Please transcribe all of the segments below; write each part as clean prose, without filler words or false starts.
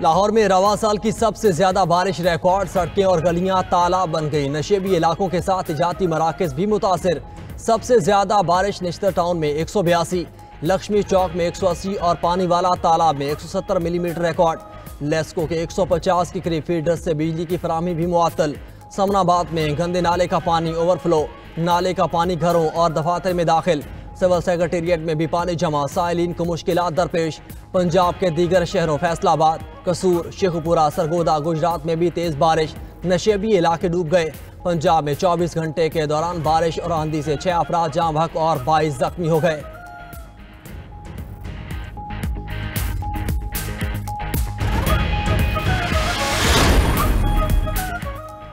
लाहौर में रवा साल की सबसे ज्यादा बारिश रिकॉर्ड, सड़कें और गलियां तालाब बन गई। नशेबी इलाकों के साथ तिजारती मराकज भी मुतासिर। सबसे ज्यादा बारिश निश्तर टाउन में 182, लक्ष्मी चौक में 180 और पानी वाला तालाब में 170 मिलीमीटर रिकॉर्ड। लेस्को के 150 के करीब फीडर्स से बिजली की फराहमी भी मुअत्तल। समनाबाद में गंदे नाले का पानी ओवरफ्लो, नाले का पानी घरों और दफातर में दाखिल। सिविल सेक्रेटेरिएट में भी पानी जमा, साइलिन को मुश्किलात दरपेश। पंजाब के दीगर शहरों फैसलाबाद, कसूर, शेखुपुरा, सरगोदा, गुजरात में भी तेज बारिश, नशेबी इलाके डूब गए। पंजाब में 24 घंटे के दौरान बारिश और आंधी से 6 अफराद जाँ बहक और 22 जख्मी हो गए।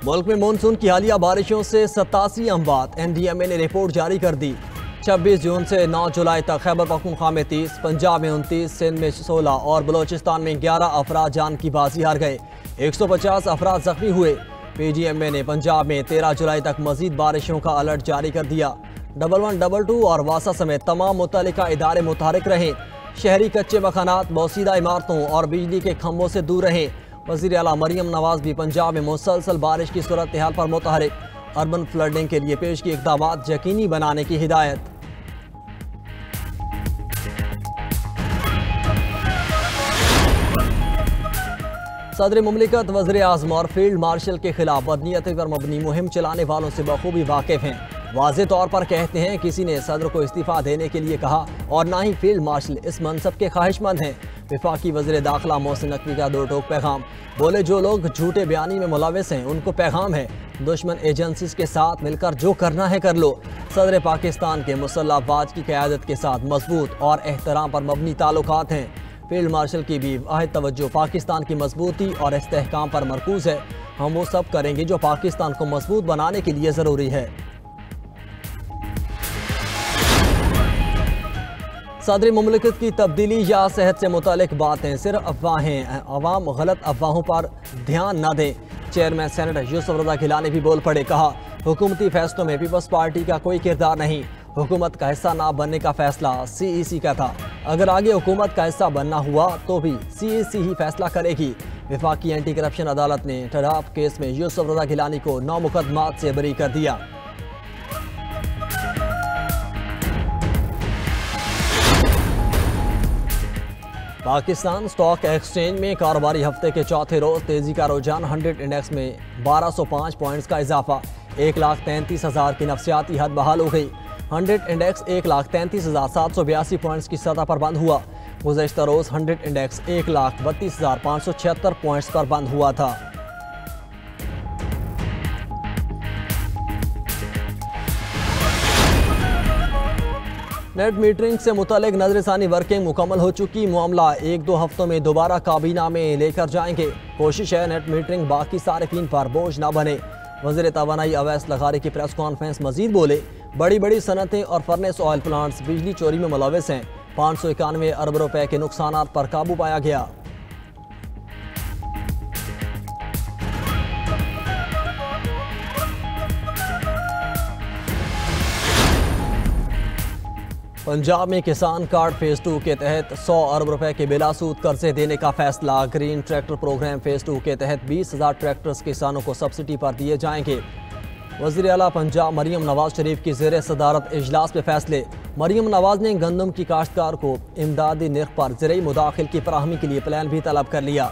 मुल्क में मानसून की हालिया बारिशों से 87 अमवात। NDMA ने रिपोर्ट जारी कर दी। 26 जून से 9 जुलाई तक खैबर पख्तूनख्वा में 30, पंजाब में 29, सिंध में 16 और बलोचिस्तान में 11 अफराद जान की बाजी हार गए। 150 अफराद जख्मी हुए। PGMA ने पंजाब में 13 जुलाई तक मजीद बारिशों का अलर्ट जारी कर दिया। 1122 और वासा समेत तमाम मुतल्लिका इदारे मुतहरिक रहें। शहरी कच्चे मकानात, बोसीदा इमारतों और बिजली के खंभों से दूर रहें। वज़ीर आला मरियम नवाज भी पंजाब में मुसलसल बारिश की सूरत हाल पर मुतहरिक। अर्बन फ्लडिंग के लिए पेश की इक़दामात यकीनी बनाने की हिदायत। सदर मुमलिकत, वज़ीर आज़म और फील्ड मार्शल के खिलाफ बदनीयती पर मबनी मुहिम चलाने वालों से बखूबी वाकिफ हैं। वाज़े तौर पर कहते हैं किसी ने सदर को इस्तीफ़ा देने के लिए कहा और ना ही फील्ड मार्शल इस मनसब के ख्वाहिशमंद हैं। वफाकी वज़ीर दाखिला मोहसिन नकवी का दो टोक पैगाम। बोले जो लोग झूठे बयानी में मुलविस हैं उनको पैगाम है, दुश्मन एजेंसीज के साथ मिलकर जो करना है कर लो। सदर पाकिस्तान के मुसल्लह अफवाज की क़यादत के साथ मजबूत और एहतराम पर मबनी ताल्लुकात हैं। फील्ड मार्शल की भी वाहिद तवज्जो पाकिस्तान की मजबूती और इस्तेहकाम पर मरकूज है। हम वो सब करेंगे जो पाकिस्तान को मजबूत बनाने के लिए ज़रूरी है। सदर मुमलिकत की तब्दीली या सेहत से मुतालिक बातें सिर्फ अफवाहें, अवाम गलत अफवाहों पर ध्यान न दें। चेयरमैन सेनेटर यूसुफ रज़ा गिलानी भी बोल पड़े, कहा हुकूमती फैसलों में पीपल्स पार्टी का कोई किरदार नहीं। हुकूमत का हिस्सा ना बनने का फैसला CEC का था। अगर आगे हुकूमत का हिस्सा बनना हुआ तो भी CEC ही फैसला करेगी। वफाकी एंटी करप्शन अदालत ने ठहराव केस में यूसुफ रज़ा गिलानी को 9 मुकदमात से बरी कर दिया। पाकिस्तान स्टॉक एक्सचेंज में कारोबारी हफ्ते के चौथे रोज तेजी का रुझान। 100 इंडेक्स में 1205 पॉइंट्स का इजाफा। 1,33,000 की नफसियाती हद बहाल हो गई। 100 इंडेक्स 1,33,782 पॉइंट्स की सतह पर बंद हुआ। गुज़श्ता रोज 100 इंडेक्स 1,32,576 पॉइंट्स पर बंद हुआ था। नेट मीटरिंग से मुतालिक नजरसानी वर्किंग मुकम्मल हो चुकी। मामला 1-2 हफ्तों में दोबारा काबीना में लेकर जाएंगे। कोशिश है नेट मीटरिंग बाकी सारिफीन पर बोझ न बने। वज़ीर तवानाई अवैस लगारी की प्रेस कॉन्फ्रेंस मजीद बोले, बड़ी बड़ी सनतें और फर्नेस ऑयल प्लांट्स बिजली चोरी में मुलविस हैं। 591 अरब रुपए के नुकसान पर काबू पाया गया। पंजाब में किसान कार्ड फेज 2 के तहत 100 अरब रुपए के बिलासूद कर्जे देने का फैसला। ग्रीन ट्रैक्टर प्रोग्राम फेज 2 के तहत 20,000 ट्रैक्टर्स किसानों को सब्सिडी पर दिए जाएंगे। वज़ीर आला पंजाब मरियम नवाज शरीफ की ज़ेर सदारत इजलास में फैसले। मरियम नवाज ने गंदम की काश्तकार को इमदादी निर्ख पर ज़रई मुदाखिल की फराहमी के लिए प्लान भी तलब कर लिया।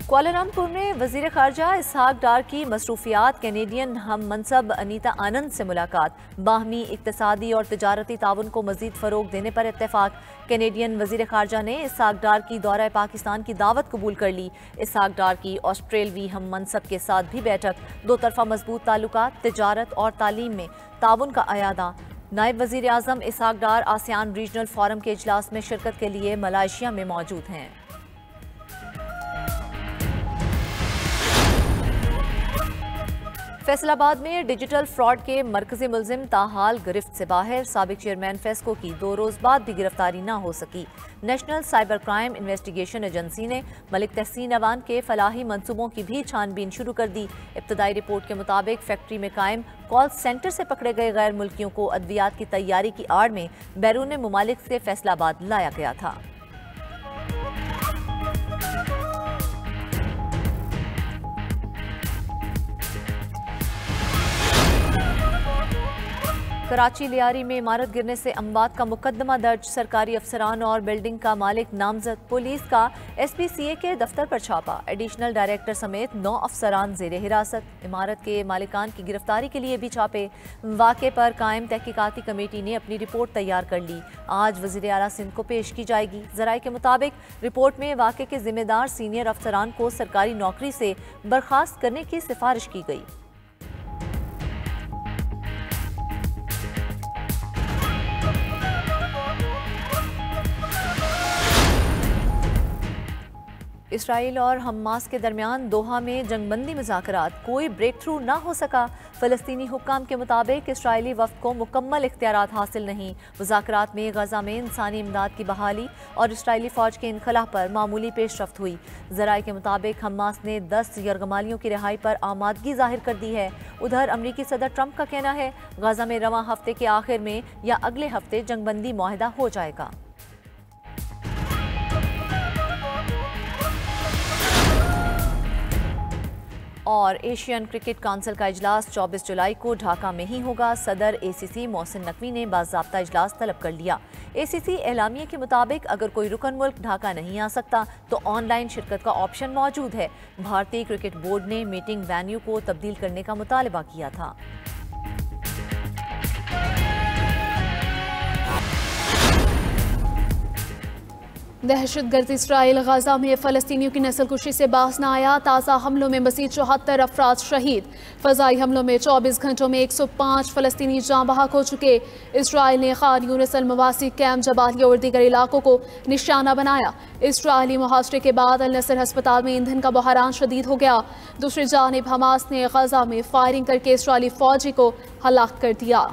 कुआलालंपुर में वज़ीर ख़ारजा इसहाक डार की मसरूफियात। कैनेडियन हम मनसब अनीता आनंद से मुलाकात। बाहमी इक़्तिसादी और तिजारती ताउन को मज़ीद फ़रोग़ देने पर इत्तेफाक। कैनेडियन वज़ीर ख़ारजा ने इसहाक डार की दौरा पाकिस्तान की दावत कबूल कर ली। इसहाक डार की ऑस्ट्रेलवी हम मनसब के साथ भी बैठक। दो तरफ़ा मजबूत ताल्लुकात, तिजारत और तालीम में ताउन का अयादा। नायब वज़ीर आज़म इसहाक डार आसियान रीजनल फोरम के इजलास में शिरकत के लिए मलाइशिया में मौजूद हैं। फैसलाबाद में डिजिटल फ्रॉड के मरकजी मुलजिम ताहाल गिरफ्त से बाहर। साबिक चेयरमैन फेस्को की 2 रोज बाद भी गिरफ्तारी न हो सकी। National cyber crime investigation agency ने मलिक तहसीन अवान के फलाही मंसूबों की भी छानबीन शुरू कर दी। इब्तदाई रिपोर्ट के मुताबिक फैक्ट्री में कायम कॉल सेंटर से पकड़े गए गैर मुल्कियों को अद्वियात की तैयारी की आड़ में बैरून मुमालिक से फैसलाबाद लाया गया था। कराची लियारी में इमारत गिरने से अमवात का मुकदमा दर्ज। सरकारी अफसरान और बिल्डिंग का मालिक नामजद। पुलिस का SPCA के दफ्तर पर छापा। एडिशनल डायरेक्टर समेत 9 अफसरान जेर हिरासत। इमारत के मालिकान की गिरफ्तारी के लिए भी छापे। वाक़े पर कायम तहकीकाती कमेटी ने अपनी रिपोर्ट तैयार कर ली। आज वज़ीर आला सिंध को पेश की जाएगी। ज़राए के मुताबिक रिपोर्ट में वाक़े के जिम्मेदार सीनियर अफसरान को सरकारी नौकरी से बर्खास्त करने की सिफारिश की गई। इसराइल और हमास के दरमियान दोहा में जंगबंदी मुज़ाकरात, कोई ब्रेक थ्रू ना हो सका। फ़लस्तीनी हुक्काम के मुताबिक इसराइली वफ़द को मुकम्मल इख्तियारात हासिल नहीं। मुज़ाकरात में गज़ा में इंसानी इमदाद की बहाली और इसराइली फ़ौज के इनखला पर मामूली पेशरफ्त हुई। ज़राए के मुताबिक हमास ने 10 यरगमालियों की रिहाई पर आमादगी जाहिर कर दी है। उधर अमरीकी सदर ट्रंप का कहना है गज़ा में रवां हफ्ते के आखिर में या अगले हफ्ते जंगबंदी मुआहदा हो जाएगा। और एशियन क्रिकेट काउंसिल का इजलास 24 जुलाई को ढाका में ही होगा। सदर ACC मोहसिन नकवी ने बाज़ाब्ता इजलास तलब कर लिया। ACC एलामिया के मुताबिक अगर कोई रुकन मुल्क ढाका नहीं आ सकता तो ऑनलाइन शिरकत का ऑप्शन मौजूद है। भारतीय क्रिकेट बोर्ड ने मीटिंग वेन्यू को तब्दील करने का मुतालबा किया था। दहशतगर्द इसराइल गजा में फ़लस्तीनियों की नस्लकुशी से बाज न आया। ताज़ा हमलों में मज़ीद 74 अफराद शहीद। फ़ज़ाई हमलों में 24 घंटों में 105 फ़लस्तीनी जाँ बहक हो चुके। इसराइल ने खान यूनिस अल-मवासी कैम्प जबालिया और दीगर इलाकों को निशाना बनाया। इसराइली मुहासरे के बाद अल नसर हस्पताल में ईंधन का बहरान शदीद हो गया। दूसरी जानिब हमास ने गजा में फायरिंग करके इसराइली फ़ौजी को हलाक कर दिया।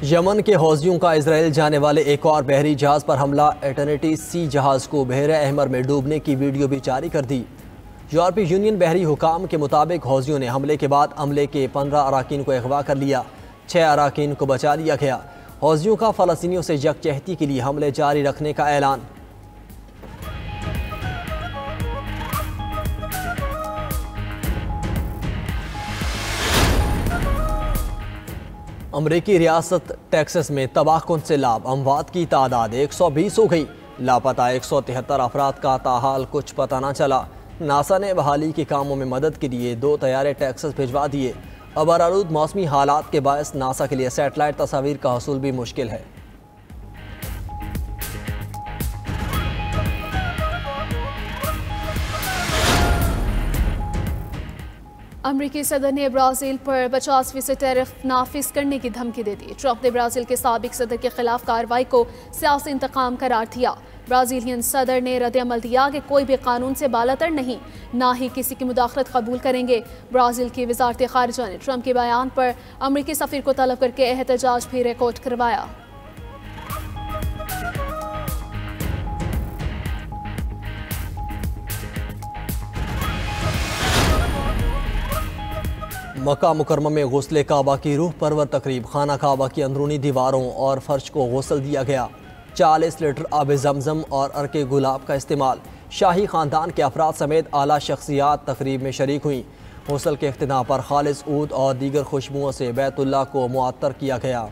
यमन के हौजियों का इजराइल जाने वाले एक और बहरी जहाज पर हमला। एटर्निटी सी जहाज को बहर अहमर में डूबने की वीडियो भी जारी कर दी। यूरोपीय यूनियन बहरी हुकाम के मुताबिक हौजियों ने हमले के बाद अमले के 15 अराकीन को अगवा कर लिया। 6 अराकीन को बचा लिया गया। हौजियों का फ़लस्तीनियों से यकजहती के लिए हमले जारी रखने का ऐलान। अमरीकी रियासत टेक्सास में तबाहकुन से लाभ अमवात की तादाद 120 हो गई। लापता 173 अफराद का ताहाल कुछ पता न चला। नासा ने बहाली के कामों में मदद के लिए 2 तैयारे टेक्सास भिजवा दिए। अबरारूद मौसमी हालात के बायस नासा के लिए सैटेलाइट तस्वीर का हसूल भी मुश्किल है। अमरीकी सदर ने ब्राज़ील पर 50% टैरिफ नाफिज करने की धमकी दे दी। ट्रंप ने ब्राज़ील के साबिक सदर के खिलाफ कार्रवाई को सियासी इंतकाम करार दिया। ब्राज़ीलियन सदर ने रद्द-ए-अमल दिया कि कोई भी कानून से बालातर नहीं, ना ही किसी की मुदाखलत कबूल करेंगे। ब्राज़ील की वज़ारत ख़ारिजा ने ट्रंप के बयान पर अमरीकी सफ़ीर को तलब करके एहतजाज भी रिकॉर्ड करवाया। मक्का मुकरमा में गुस्ले काबा की रूह परवर तकरीब। खाना काबा की अंदरूनी दीवारों और फर्श को गुस्ल दिया गया। 40 लीटर आब जमजम और अर्के गुलाब का इस्तेमाल। शाही ख़ानदान के अफराद समेत आला शख्सियात तकरीब में शरीक हुई। गुस्ल के इख्तिताम पर खालिस ऊद और दीगर खुशबुओं से बैतुल्लाह को मुअत्तर किया गया।